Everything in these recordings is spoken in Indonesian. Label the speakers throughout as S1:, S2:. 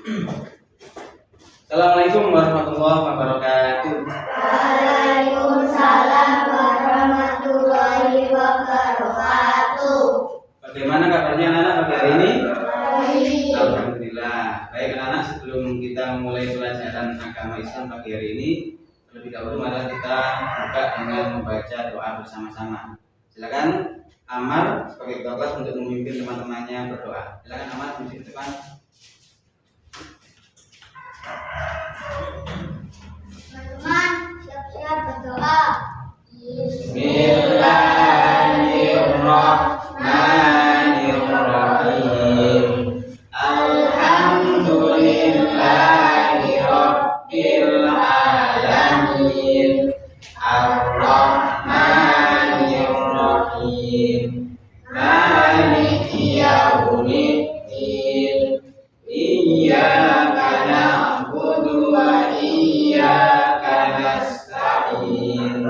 S1: Assalamualaikum warahmatullahi wabarakatuh.
S2: Waalaikumsalam warahmatullahi wabarakatuh.
S1: Bagaimana kabarnya anak-anak pagi hari ini?
S2: Baik.
S1: Alhamdulillah. Baik anak-anak, sebelum kita memulai pelajaran agama Islam pagi hari ini, terlebih dahulu mari kita buka dengan membaca doa bersama-sama. Silakan Amar sebagai ketua kelas untuk memimpin teman-temannya berdoa. Silakan Amar memimpin depan.
S2: Teman-teman, siap-siap berdoa.
S1: Bismillahirrahmanirrahim. Alhamdulillahi rabbil alamin. Ar-Rahmanir-Rahim. Maliki yaumiddin. Iyyaka na'budu wa iyyaka nasta'in.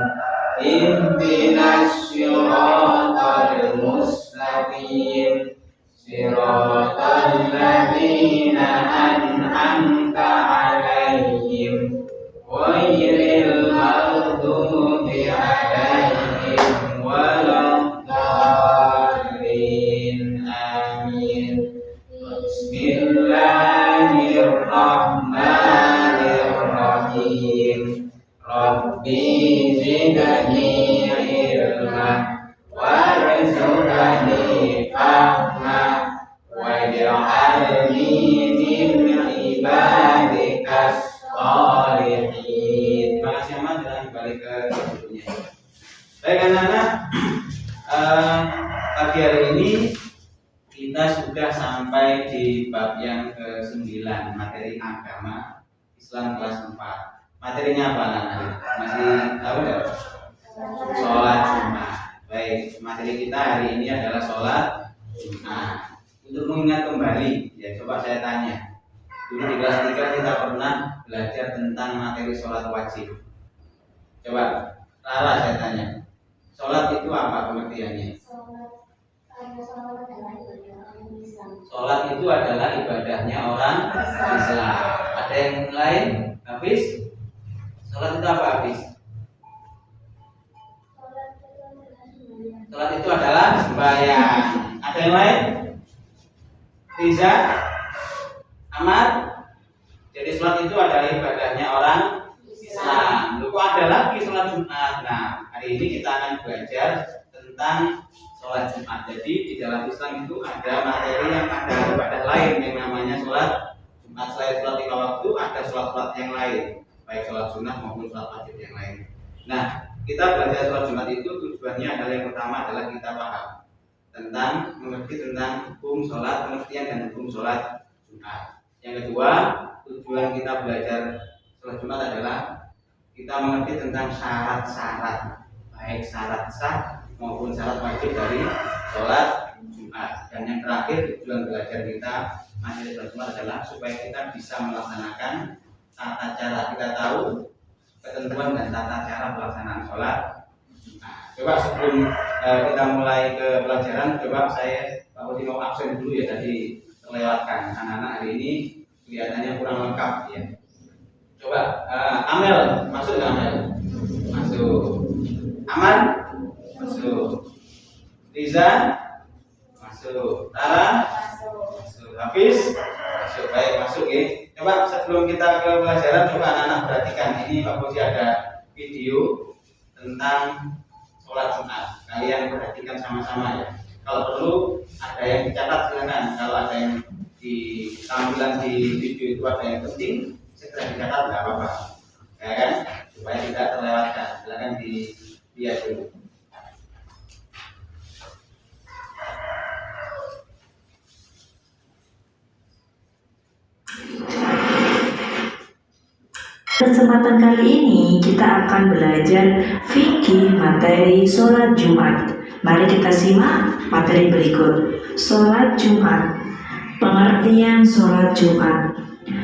S1: Ihdinas siratal mustaqim. Siratal ladzina an'amta 'alaihim ghairil maghdubi 'alaihim waladdallin. Amin. Bismillahirrahmanirrahim. Rabbi zidni ilma warzuqni fahma waj'alni min ibadikas sholihin. Terima kasih Ahmad, dan kembali ke bukunya. Baik anak-anak, pagi hari ini kita sudah sampai di bab yang ke-9, materi agama Islam kelas 4. Materinya apa anak-anak? Masih tahu nggak? Sholat Jumat. Baik, materi kita hari ini adalah sholat Jumat. Untuk mengingat kembali, ya coba saya tanya. Dulu di kelas 3 kita pernah belajar tentang materi sholat wajib. Coba, Rara saya tanya. Sholat itu apa pengertiannya? Sholat itu adalah ibadahnya orang Islam. Ada yang lain? Hafiz? Sholat itu apa, Hafiz? Sholat itu adalah sembahyang. Ada yang lain? Riza? Amar? Jadi sholat itu adalah ibadahnya orang Islam. Lalu ada lagi sholat Jumat. Nah, hari ini kita akan belajar tentang sholat Jumat. Jadi di dalam Islam itu ada materi yang ada ibadah lain yang namanya sholat Jumat. Selain sholat 5 waktu, ada sholat-sholat yang lain, baik sholat sunnah maupun sholat wajib yang lain. Nah, kita belajar sholat Jumat itu tujuannya adalah yang pertama adalah kita paham tentang mengerti tentang hukum sholat, pengertian dan hukum sholat Jumat. Yang kedua, tujuan kita belajar sholat Jumat adalah kita mengerti tentang syarat-syarat, baik syarat sah maupun syarat wajib dari sholat Jumat. Dan yang terakhir, tujuan belajar kita materi sholat Jumat adalah supaya kita bisa melaksanakan tata cara. Kita tahu ketentuan dan tata cara pelaksanaan sholat Jumat. Coba sebelum kita mulai ke pelajaran, coba saya Pak Budi mau absen dulu ya, tadi terlewatkan. Anak-anak hari ini kelihatannya kurang lengkap ya. Coba Amel, masuk nggak Amel? Masuk. Aman? Masuk. Riza? Masuk. Rara? Masuk. Hafiz? Masuk. Baik, masuk ya. Coba sebelum kita ke pelajaran, coba anak-anak perhatikan. Ini Pak Budi ada video tentang sholat Jumat. Kalian perhatikan sama-sama ya. Kalau perlu ada yang dicatat silakan. Kalau ada yang di tampilan di video itu ada yang penting, segera dicatat, nggak apa-apa. Ya kan? Supaya tidak terlewatkan. Silakan dilihat dulu.
S3: Kesempatan kali ini kita akan belajar fikih materi sholat Jumat. Mari kita simak materi berikut. Sholat Jumat. Pengertian sholat Jumat.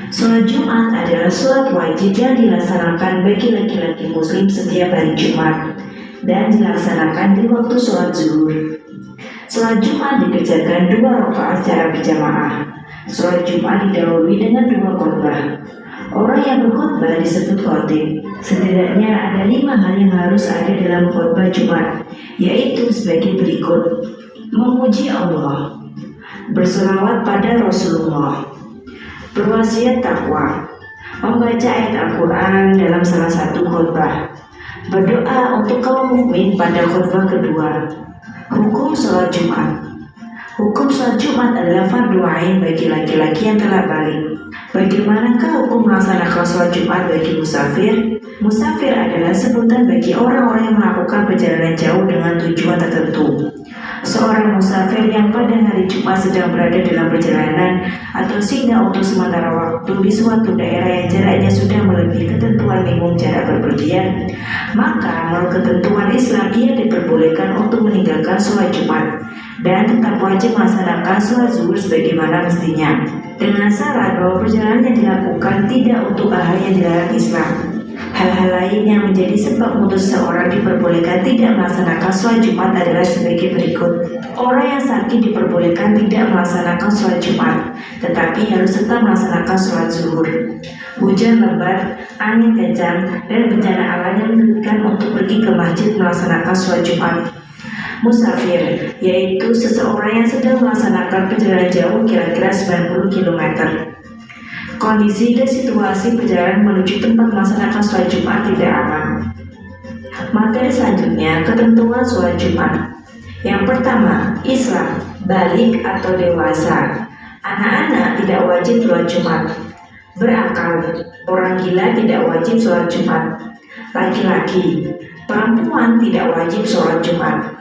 S3: Sholat Jumat adalah sholat wajib yang dilaksanakan bagi laki-laki muslim setiap hari Jumat dan dilaksanakan di waktu sholat zuhur. Sholat Jumat dikerjakan 2 rakaat secara berjamaah. Sholat Jumat didahului dengan 2 khotbah. Orang yang berkhotbah disebut khotib. Setidaknya ada 5 hal yang harus ada dalam khotbah Jumat, yaitu sebagai berikut: memuji Allah, berselawat pada Rasulullah, berwasiat takwa, membaca ayat Al-Quran dalam salah satu khotbah, berdoa untuk kaum mukmin pada khotbah kedua. Hukum sholat Jumat. Hukum sholat Jumat adalah fardu ain bagi laki-laki yang telah balik. Bagaimanakah hukum melaksanakan sholat Jumat bagi musafir? Musafir adalah sebutan bagi orang-orang yang melakukan perjalanan jauh dengan tujuan tertentu. Seorang musafir yang pada hari Jumat sedang berada dalam perjalanan atau singgah untuk sementara waktu di suatu daerah yang jaraknya sudah melebihi ketentuan minimum jarak berpergian, maka menurut ketentuan Islam ia diperbolehkan untuk meninggalkan sholat Jumat dan tetap wajib melaksanakan sholat zuhur sebagaimana mestinya, dengan syarat bahwa perjalanan yang dilakukan tidak untuk hal yang dilarang Islam. Hal-hal lain yang menjadi sebab memutus seorang diperbolehkan tidak melaksanakan sholat Jumat adalah sebagai berikut. Orang yang sakit diperbolehkan tidak melaksanakan sholat Jumat, tetapi harus tetap melaksanakan sholat zuhur. Hujan lebat, angin kencang, dan bencana alam yang menyulitkan untuk pergi ke masjid melaksanakan sholat Jumat. Musafir, yaitu seseorang yang sedang melaksanakan perjalanan jauh kira-kira 90 km. Kondisi dan situasi perjalanan menuju tempat melaksanakan sholat Jumat tidak aman. Materi selanjutnya, ketentuan sholat Jumat. Yang pertama, Islam, balik atau dewasa. Anak-anak tidak wajib sholat Jumat. Berakal, orang gila tidak wajib sholat Jumat. Laki-laki, perempuan tidak wajib sholat Jumat.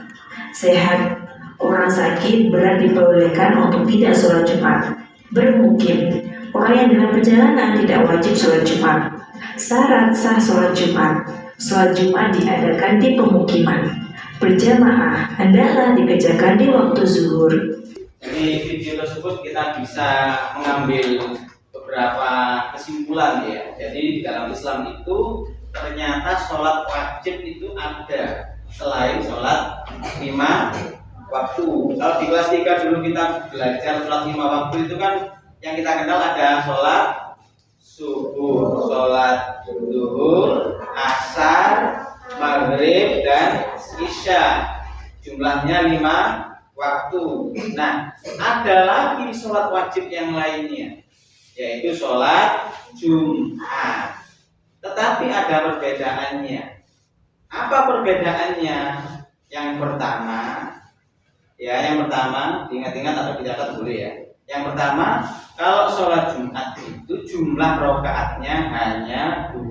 S3: Sehat, orang sakit berat diperbolehkan untuk tidak sholat Jumat. Bermukim, orang yang dalam perjalanan tidak wajib sholat Jumat. Syarat sah sholat Jumat. Sholat Jumat diadakan di pemukiman. Berjamaah hendaklah dikerjakan di waktu zuhur.
S1: Dari video tersebut kita bisa mengambil beberapa kesimpulan ya. Jadi di dalam Islam itu ternyata sholat wajib itu ada selain sholat 5 waktu. Kalau di kelas 3 dulu kita belajar sholat 5 waktu itu kan yang kita kenal ada sholat subuh, sholat zuhur, asar, maghrib, dan isya. Jumlahnya 5 waktu. Nah, ada lagi sholat wajib yang lainnya, yaitu sholat Jumat. Tetapi ada perbedaannya. Apa perbedaannya? Yang pertama, diingat-ingat atau dicatat dulu ya. Yang pertama, kalau sholat Jumat itu jumlah rakaatnya hanya 2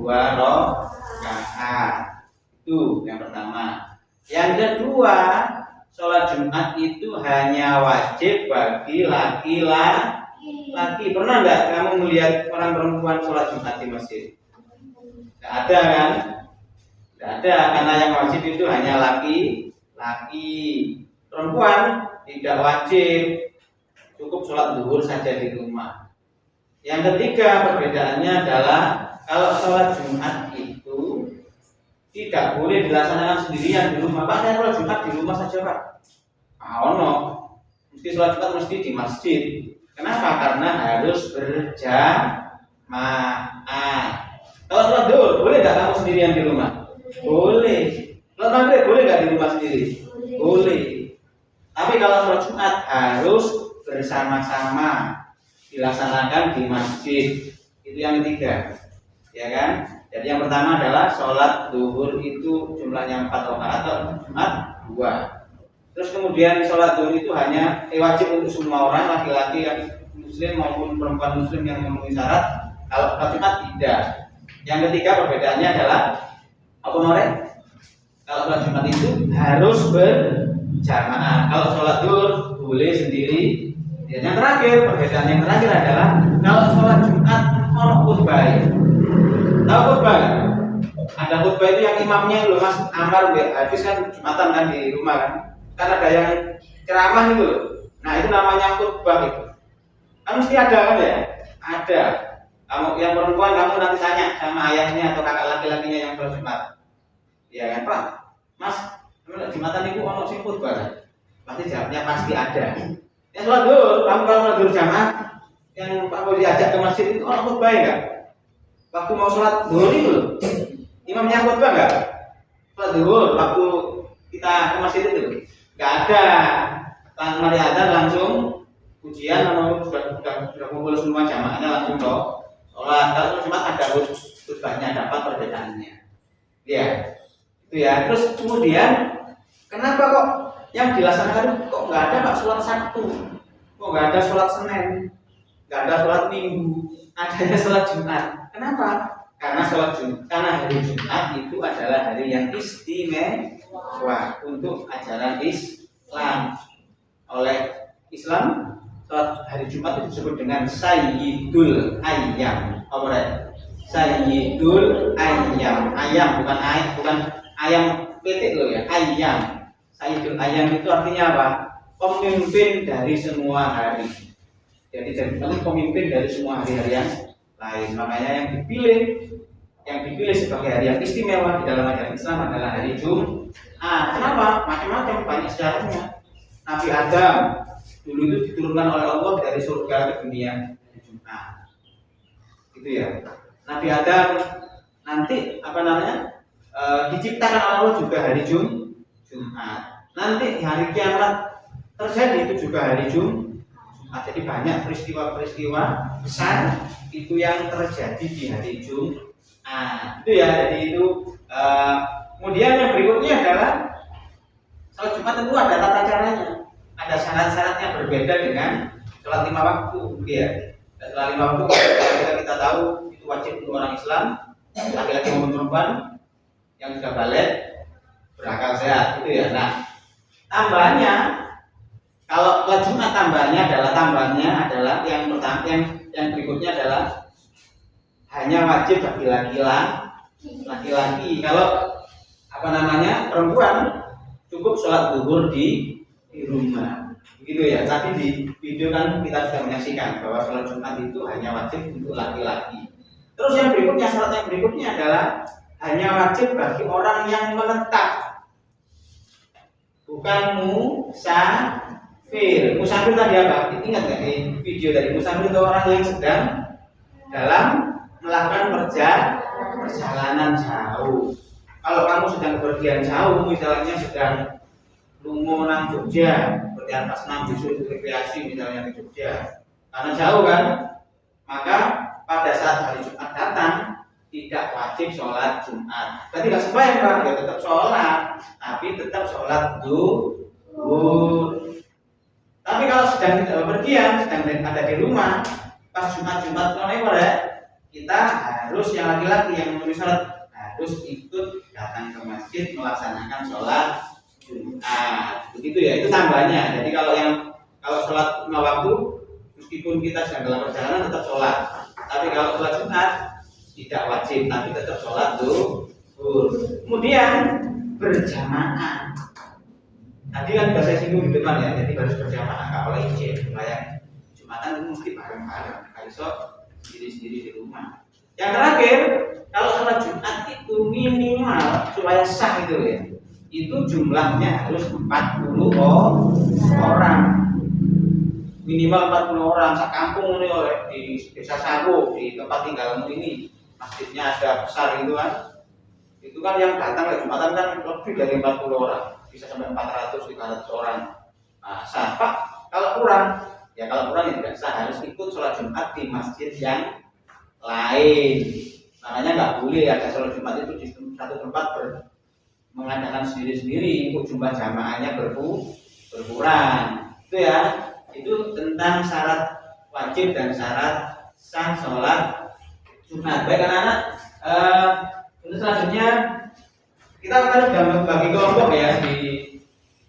S1: rakaat. Itu yang pertama. Yang kedua, sholat Jumat itu hanya wajib bagi laki-laki. Pernah nggak kamu melihat orang perempuan sholat Jumat di masjid? Nggak ada kan? Nggak ada, karena yang wajib itu hanya laki-laki. Perempuan tidak wajib, cukup sholat zuhur saja di rumah. Yang ketiga perbedaannya adalah kalau sholat Jumat itu tidak boleh dilaksanakan sendirian di rumah. Pak, saya sholat Jumat di rumah saja Pak. Mesti sholat Jumat mesti di masjid. Kenapa? Karena harus berjamaah. Kalau sholat zuhur boleh nggak kamu sendirian di rumah? Boleh. Sholat maghrib boleh nggak di rumah sendiri? Boleh. Tapi kalau sholat Jumat harus bersama-sama dilaksanakan di masjid. Itu yang ketiga, ya kan? Jadi yang pertama adalah sholat zuhur itu jumlahnya 4 rakaat atau Jumat 2. Terus kemudian sholat zuhur itu hanya wajib untuk semua orang, laki-laki yang muslim maupun perempuan muslim yang memenuhi syarat. Kalau sholat Jumat tidak. Yang ketiga perbedaannya adalah apa Norek? Kalau sholat Jumat itu harus berjamaah. Kalau sholat zuhur boleh sendiri. Yang terakhir, perbedaan yang terakhir adalah kalau sholat Jumat ono khutbah. Tahu khutbah? Ada khutbah itu yang imamnya loh Mas Amar Hafiz kan Jumatan kan di rumah kan. Kan ada yang ceramah itu loh. Nah itu namanya khutbah itu. Kan mesti ada kan ya? Ada. Kamu yang perempuan kamu nanti tanya sama ayahnya atau kakak laki-lakinya yang sholat Jumat. Ya kan Pak? Mas, Jumatan itu ono sing khutbah kan? Pasti jawabnya pasti ada. Ya sholat zuhur, kamu kalau sholat zuhur jamaah yang Pak Boy diajak ke masjid itu orang khutbah enggak? Waktu mau sholat zuhur itu loh, imamnya khutbah enggak? Sholat zuhur waktu kita ke masjid itu enggak ada. Mari adzan langsung ujian atau sudah kumpul semua jamaahnya langsung sholat. Kalau Jumat ada khutbahnya, dapat perbedaannya. Ya, itu ya. Terus kemudian kenapa kok yang dilaksanakan kok nggak ada Pak sholat Sabtu, kok nggak ada sholat Senin, nggak ada sholat Minggu, adanya sholat Jumat? Kenapa? Karena hari Jumat itu adalah hari yang istimewa untuk ajaran Islam. Oleh Islam, sholat hari Jumat itu disebut dengan Sayyidul Ayyam. Apa ya? Sayyidul Ayyam. Ayam bukan ayam petik loh ya, Ayyam. Sayyidul Ayyam itu artinya apa? Pemimpin dari semua hari. Jadi pemimpin dari semua hari-hari yang lain. Makanya yang dipilih sebagai hari yang istimewa di dalam ajaran Islam adalah hari Jumat. Kenapa? Macam-macam, banyak sejarahnya. Nabi Adam dulu itu diturunkan oleh Allah dari surga ke dunia hari Jumat. Gitu ya. Nabi Adam nanti diciptakan oleh Allah juga hari Jumat. Nanti hari kiamat terjadi itu juga hari Jumat. Jadi banyak peristiwa-peristiwa besar itu yang terjadi di hari Jumat. Itu ya. Jadi itu kemudian yang berikutnya adalah sholat Jumat tentu ada tata caranya, ada syarat-syaratnya berbeda dengan sholat 5 waktu. Ya. Sholat 5 waktu kita tahu itu wajib untuk orang Islam, laki-laki maupun perempuan yang sudah balik berakal sehat, itu ya. Nah, tambahannya kalau sholat Jumat tambahannya adalah yang pertama yang berikutnya adalah hanya wajib bagi laki-laki. Kalau perempuan cukup sholat zuhur di rumah, begitu ya. Tapi di video kan kita sudah menyaksikan bahwa sholat Jumat itu hanya wajib untuk laki-laki. Terus yang berikutnya, syarat yang berikutnya adalah hanya wajib bagi orang yang menetap, bukan musafir. Musafir tadi apa? Ingat nggak di video dari musafir itu orang yang sedang dalam melakukan perjalanan jauh. Kalau kamu sedang bepergian jauh, misalnya sedang lungo nang Jogja, seperti pas nang bisu rekreasi misalnya di Jogja, karena jauh kan, maka pada saat hari Jumat datang tidak wajib sholat Jumat. Berarti nggak sembahyang Pak, ya tetap sholat, tapi tetap sholat zuhur. Tapi kalau sedang tidak bepergian, sedang ada di rumah, pas Jumat kita harus yang laki-laki yang memenuhi syarat harus ikut datang ke masjid melaksanakan sholat Jumat. Begitu ya, itu tambahannya. Jadi kalau sholat 5 waktu, meskipun kita sedang dalam perjalanan tetap sholat. Tapi kalau sholat Jumat tidak wajib, tapi tetap sholat zuhur. Kemudian berjamaah. Tadi kan bahasa singgung di depan ya, jadi harus berjamaah, nggak boleh izin. Kayak Jumatan itu mesti bareng-bareng, kalau so sendiri-sendiri di rumah. Yang terakhir, kalau sholat Jumat itu minimal supaya sah itu ya, itu jumlahnya harus 40 orang. Minimal 40 orang. Sekampung ini oleh di desa Sawo, di tempat tinggalmu ini, masjidnya ada besar itu kan. Itu kan yang datang ke Jumatan kan lebih dari 40 orang, bisa sampai 400-500 orang. Nah, sah Pak. Kalau kurang ya tidak sah, harus ikut sholat Jumat di masjid yang lain. Makanya nggak boleh ada sholat Jumat itu di satu tempat mengadakan sendiri-sendiri, ikut jumlah jamaahnya berkurang. Itu ya, itu tentang syarat wajib dan syarat sah sholat Jumat. Baik anak-anak, untuk selanjutnya kita akan sudah membagi kelompok ya di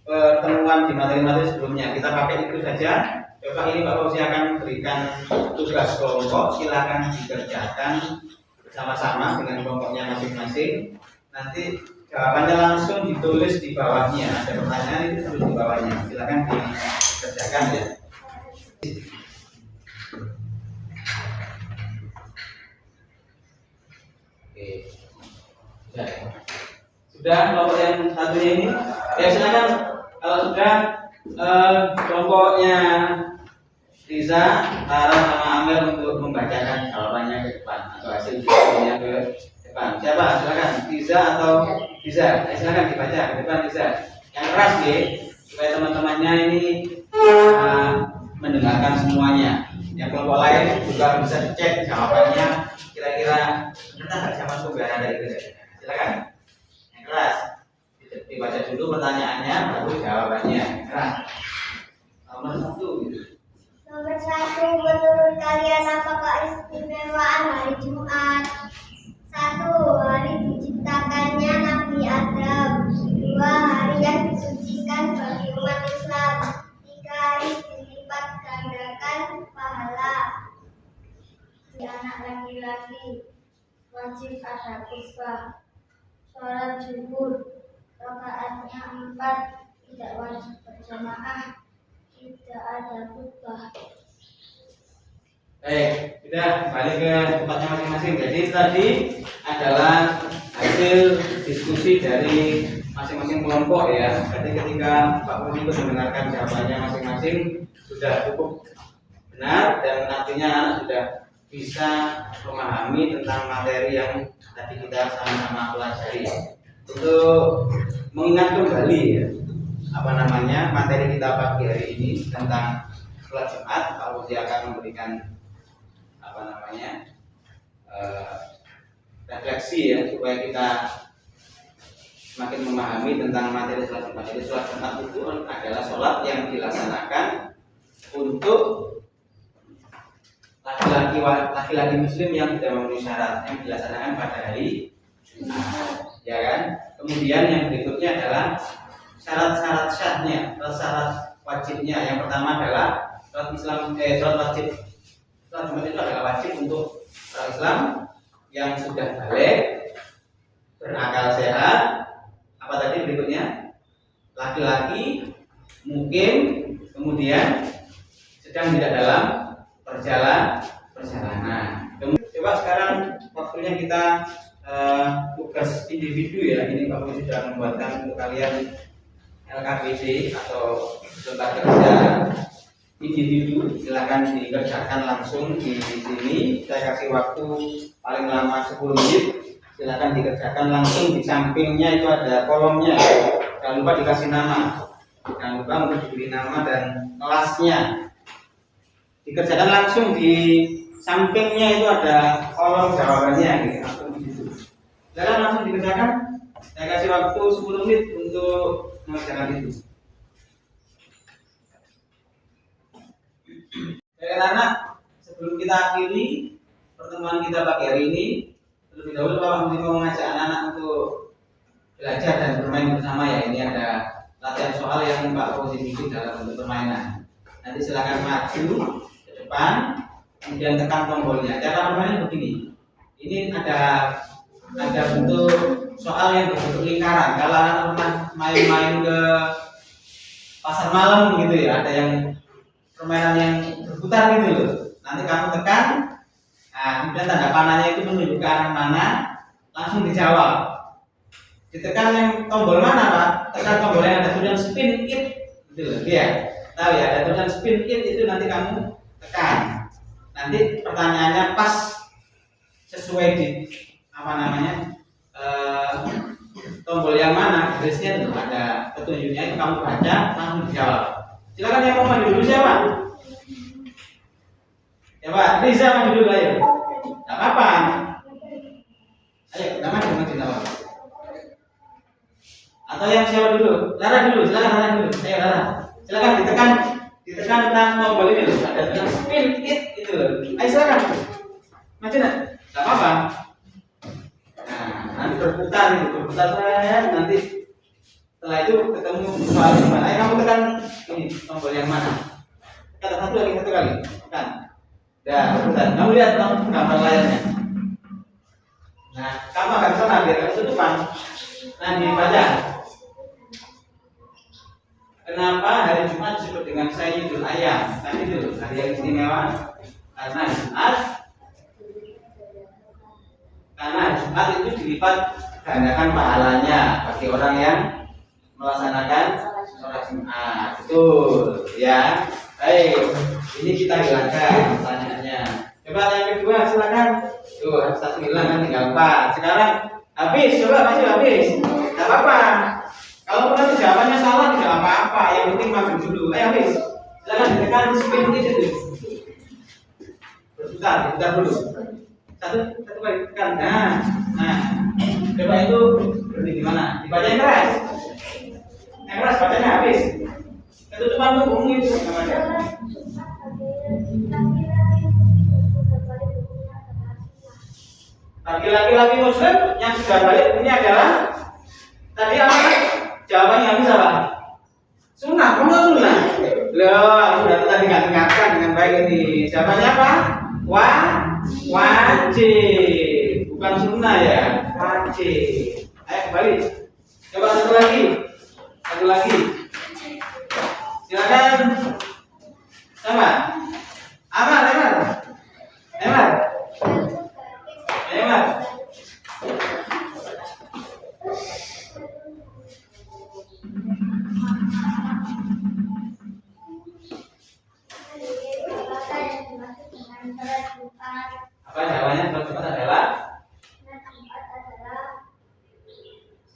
S1: pertemuan di materi-materi sebelumnya. Kita pakai itu saja. Coba ini Pak Fauzi akan berikan tugas kelompok, silakan dikerjakan bersama-sama dengan kelompoknya masing-masing. Nanti jawabannya langsung ditulis di bawahnya. Ada pertanyaan itu tulis di bawahnya. Silakan dikerjakan ya. Oke. Sudah kelompok yang satunya ini. Ya silakan kalau sudah kelompoknya Riza, Tara sama panggil untuk membacakan jawabannya ke depan atau hasil diskusinya ke depan. Siapa? Silakan. Tiza atau Tiza? Silakan dibaca ke depan Tiza. Yang keras nih, supaya teman-temannya ini mendengarkan semuanya. Yang kelompok lain juga bisa cek jawabannya. Kira-kira kita nggak bisa masuk ada itu. Silakan. Yang keras. Dibaca dulu pertanyaannya, baru jawabannya. Keras. Nomor 1 gitu.
S2: Nomor 1, menurut kalian apakah istimewaan hari Jumat? 1. Hari diciptakannya Nabi Adam. 2. Hari yang disucikan bagi umat Islam. 3. Hari dilipat gandakan pahala. Si anak laki-laki wajib ada khutbah. Sholat zuhur rakaatnya 4, tidak wajib berjamaah, tidak ada khutbah.
S1: Baik, sudah balik ke tempatnya masing-masing. Jadi tadi adalah hasil diskusi dari masing-masing kelompok ya. Jadi ketika Pak Budi mendengarkan jawabannya masing-masing sudah cukup benar dan artinya anak sudah bisa memahami tentang materi yang tadi kita sama-sama pelajari. Untuk mengingat kembali ya, materi kita pagi hari ini tentang sholat Jumat, Pak Budi akan memberikan refleksi ya supaya kita semakin memahami tentang materi sholat Jumat. Jadi sholat Jumat itu adalah sholat yang dilaksanakan untuk laki-laki Muslim yang tidak memenuhi syarat, yang dilaksanakan pada hari Jumat, ya kan? Kemudian yang berikutnya adalah syarat-syarat syahnya, syarat wajibnya. Yang pertama adalah sholat wajib. Sholat Jumat itu adalah wajib untuk orang Islam yang sudah balik, berakal sehat. Apa tadi berikutnya? Laki-laki, mukim, kemudian sedang tidak dalam perjalanan. Coba sekarang waktunya kita tugas individu ya. Ini Pak Budi sudah membuatkan untuk kalian LKPD atau peserta kerja individu. Silakan dikerjakan langsung di sini. Saya kasih waktu paling lama 10 menit. Silakan dikerjakan langsung. Di sampingnya itu ada kolomnya. Jangan lupa dikasih nama. Jangan lupa untuk diberi nama dan kelasnya. Dikerjakan langsung. Di sampingnya itu ada kolom jawabannya gitu. Langsung di situ. Silakan langsung dikerjakan. Saya kasih waktu 10 menit untuk mengerjakan itu. Baik anak, sebelum kita akhiri pertemuan kita pagi hari ini, terlebih dahulu Pak Budi mau mengajak anak-anak untuk belajar dan bermain bersama ya. Ini ada latihan soal yang Pak Budi bikin dalam bentuk permainan. Nanti silakan maju ke depan, kemudian tekan tombolnya. Cara bermainnya begini. Ini ada bentuk soal yang berbentuk lingkaran. Kalau anak pernah main-main ke pasar malam gitu ya, ada yang permainan yang berputar gitu loh. Nanti kamu tekan, nah kemudian tanda panahnya itu menunjuk ke arah mana, langsung dijawab. Ditekan yang tombol mana Pak? Tekan tombol yang ada tulisan spin it, gitu loh. Ya, tahu ya, ada tulisan spin it itu nanti kamu tekan. Nanti pertanyaannya pas sesuai di tombol yang mana, garisnya itu ada petunjuknya, itu kamu baca langsung dijawab. Silakan yang mau maju dulu siapa? Ya Pak, Riza maju dulu ayo. Tidak apa-apa. Ayo, kita maju apa? Atau yang siapa dulu? Lara dulu, silakan Lara dulu. Ayo Lara. Silakan ditekan tentang tombol ini loh. Ada tulisan spin it itu loh. Ayo silakan. Maju nak? Tidak apa-apa. Nah, nanti berputar saya nanti setelah itu ketemu soal yang mana. Ayo kamu tekan ini tombol yang mana? Tekan satu kali. Tekan. Dah berputar. Kamu lihat gambar layarnya. Nah, kamu akan sana biar kamu tutupan. Nah, dibaca. Kenapa hari Jumat disebut dengan Sayyidul Ayyam? Tadi itu hari yang istimewa karena Jumat itu dilipat gandakan pahalanya bagi orang yang melaksanakan sholat Jumat. Betul ya. Baik, ini kita hilangkan pertanyaannya. Coba yang kedua silakan. Tuh satu hilang kan tinggal 4. Sekarang habis, coba maju habis. Enggak apa-apa. Kalau pernah jawabannya salah tidak apa-apa. Yang penting maju dulu. Ayo habis. Silakan ditekan spin itu. Berputar dulu. Satu kali tekan. Nah. Coba itu berhenti di mana? Dibaca yang keras. Yang keras bacanya habis. Ketutupan punggungmu itu namanya. Laki-laki muslim yang sudah balik ini adalah tadi apa? Jawabannya habis apa? Sunnah, kamu sunnah. Loh, sudah tadi ingatkan dengan baik ini. Jawabannya apa? Wajib. Bukan sunnah ya, wajib. Ayo kembali. Coba satu lagi. Silakan. Sama. Amar. Apa jawabannya? Sholat Jumat adalah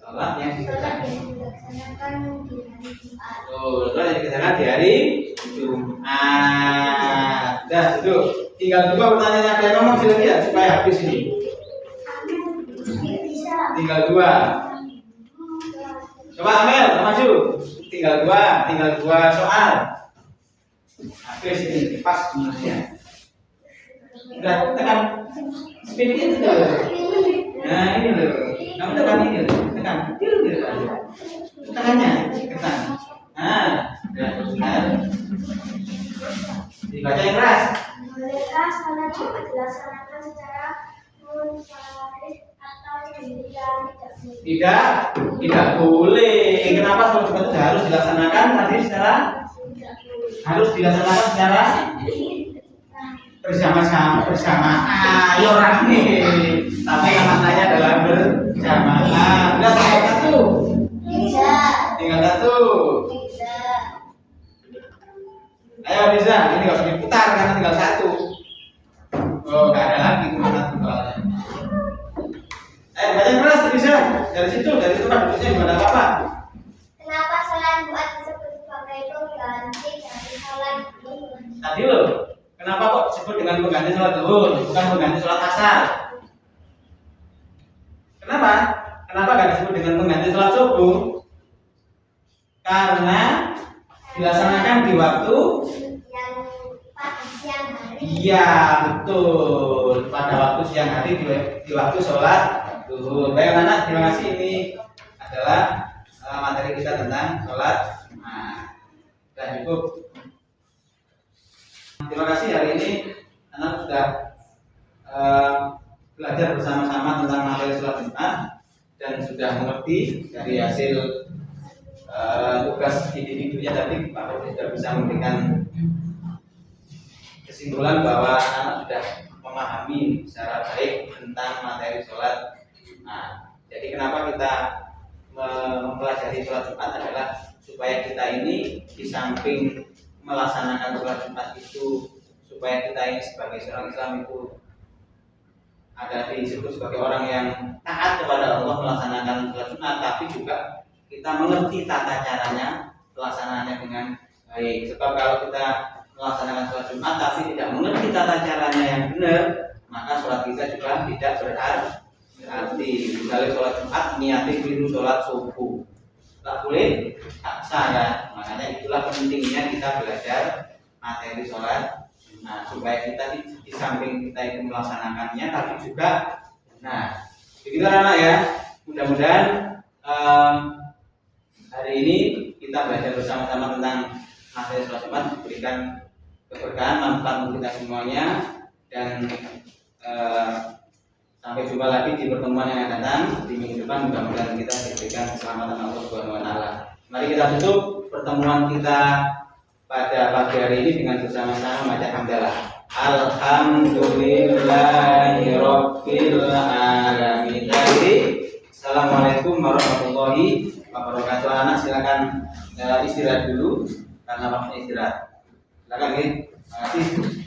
S1: sholat yang
S2: dilaksanakan di hari Jumat.
S1: Sholat yang dilaksanakan di hari Jumat. Dah, duduk. Tinggal 2 pertanyaan ada yang ngomong silakan ya supaya habis ini. Tinggal 2. Coba Amel, maju. Tinggal 2 soal. Habis ini pas menurutnya. Udah tekan speed itu tuh. Nah ini loh. Kamu tekan ini loh. Tekan. Tekannya. Tekan. Nah, benar. Dibaca yang keras.
S2: Bolehkah sholat Jumat dilaksanakan secara munfarid atau sendirian?
S1: Tidak boleh. Kenapa sholat Jumat itu harus dilaksanakan tadi secara bersama. Ayo rame. Tapi maknanya adalah berjamaah. Udah tinggal 1. Tinggal 1. Ayo bisa. Ini nggak usah diputar karena tinggal 1. Oh, nggak ada lagi mana soalnya. Baca keras bisa. Dari tempat duduknya gimana apa?
S2: Kenapa sholat Jumat disebut sebagai pengganti dari sholat zuhur?
S1: Tadi loh. Kenapa kok disebut dengan pengganti sholat zuhur, bukan pengganti sholat asar? Kenapa nggak disebut dengan pengganti sholat subuh? Karena dilaksanakan di waktu
S2: yang pada siang hari.
S1: Iya betul, pada waktu siang hari di waktu sholat zuhur. Baik anak, terima kasih. Ini adalah materi kita tentang sholat Jumat. Sudah cukup. Terima kasih hari ini anak sudah belajar bersama-sama tentang materi sholat Jumat dan sudah mengerti dari hasil tugas individunya tadi. Pak Prof sudah bisa memberikan kesimpulan bahwa anak sudah memahami secara baik tentang materi sholat Jumat. Jadi kenapa kita mempelajari sholat Jumat adalah supaya kita ini di samping melaksanakan sholat Jumat itu, supaya kita ini sebagai seorang Islam itu ada disebut sebagai orang yang taat kepada Allah melaksanakan sholat Jumat, tapi juga kita mengerti tata caranya pelaksanaannya dengan baik. Sebab kalau kita melaksanakan sholat Jumat tapi tidak mengerti tata caranya yang benar, maka sholat kita juga tidak berarti. Misalnya sholat Jumat niati biru sholat subuh, tak boleh, tak sah ya. Makanya itulah pentingnya kita belajar materi sholat Jumat supaya kita di samping kita itu melaksanakannya tapi juga benar. Begitu anak ya. Mudah-mudahan hari ini kita belajar bersama-sama tentang materi sholat Jumat diberikan keberkahan, manfaat untuk kita semuanya, dan sampai jumpa lagi di pertemuan yang akan datang di minggu depan. Mudah-mudahan kita diberikan keselamatan Allah Subhanahu wa taala. Mari kita tutup pertemuan kita pada pagi hari ini dengan bersama-sama membaca hamdalah. Alhamdulillahirabbil alamin. Assalamualaikum warahmatullahi wabarakatuh. Anak silakan istirahat dulu karena waktunya istirahat. Silakan, terima kasih.